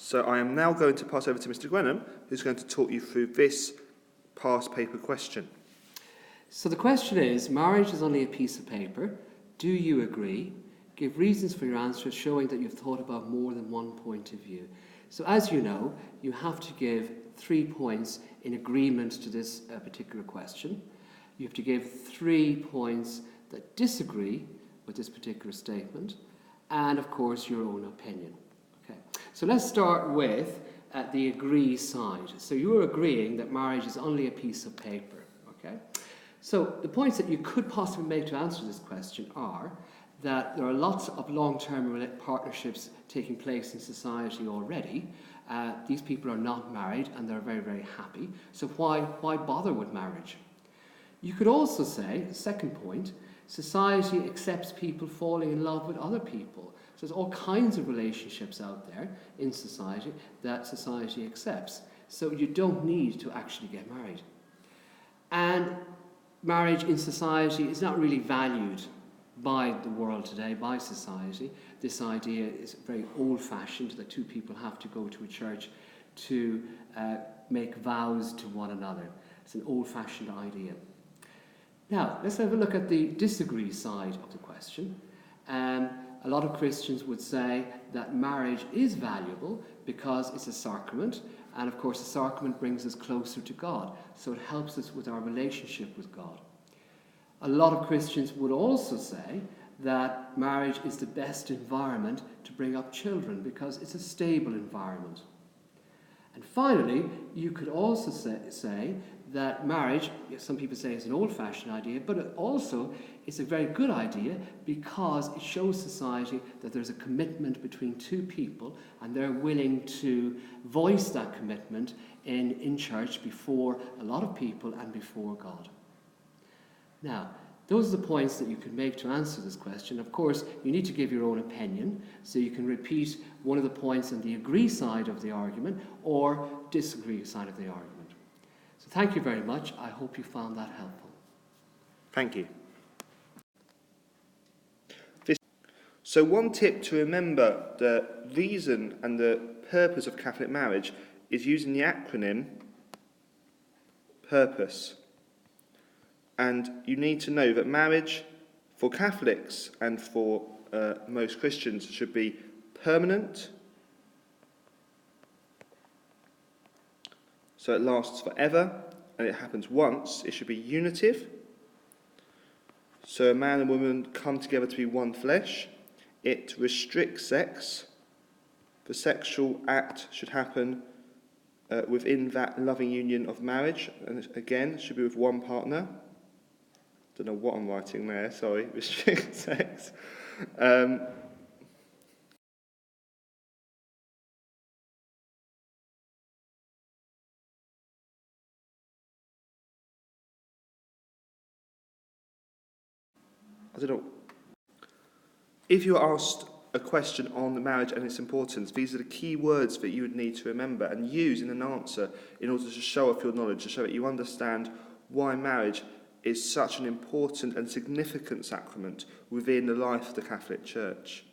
So I am now going to pass over to Mr. Grenham, who's going to talk you through this past paper question. So the question is, marriage is only a piece of paper. Do you agree? Give reasons for your answers showing that you've thought about more than one point of view. So as you know, you have to give 3 points in agreement to this particular question. You have to give 3 points that disagree with this particular statement, and of course your own opinion. Okay. So let's start with the agree side. So you're agreeing that marriage is only a piece of paper. Okay. So the points that you could possibly make to answer this question are that there are lots of long-term partnerships taking place in society already. These people are not married and they're very, very happy. So why bother with marriage? You could also say, second point, society accepts people falling in love with other people. So there's all kinds of relationships out there in society that society accepts. So you don't need to actually get married. And marriage in society is not really valued by the world today, by society. This idea is very old-fashioned, that 2 people have to go to a church to make vows to one another. It's an old-fashioned idea. Now, let's have a look at the disagree side of the question. A lot of Christians would say that marriage is valuable because it's a sacrament, and of course the sacrament brings us closer to God, so it helps us with our relationship with God. A lot of Christians would also say that marriage is the best environment to bring up children because it's a stable environment. And finally, you could also say that marriage, some people say it's an old-fashioned idea, but it also is a very good idea because it shows society that there's a commitment between 2 people and they're willing to voice that commitment in church before a lot of people and before God. Now, those are the points that you can make to answer this question. Of course, you need to give your own opinion, so you can repeat one of the points on the agree side of the argument or disagree side of the argument. So thank you very much. I hope you found that helpful. Thank you. So one tip to remember the reason and the purpose of Catholic marriage is using the acronym PURPOSE. And you need to know that marriage for Catholics and for most Christians should be permanent, so it lasts forever and it happens once. It should be unitive, so a man and woman come together to be one flesh. It restricts sex. The sexual act should happen within that loving union of marriage, and again, should be with one partner. Don't know what I'm writing there, sorry, restrict sex. I don't know. If you're asked a question on the marriage and its importance, these are the key words that you would need to remember and use in an answer in order to show off your knowledge, to show that you understand why marriage is such an important and significant sacrament within the life of the Catholic Church.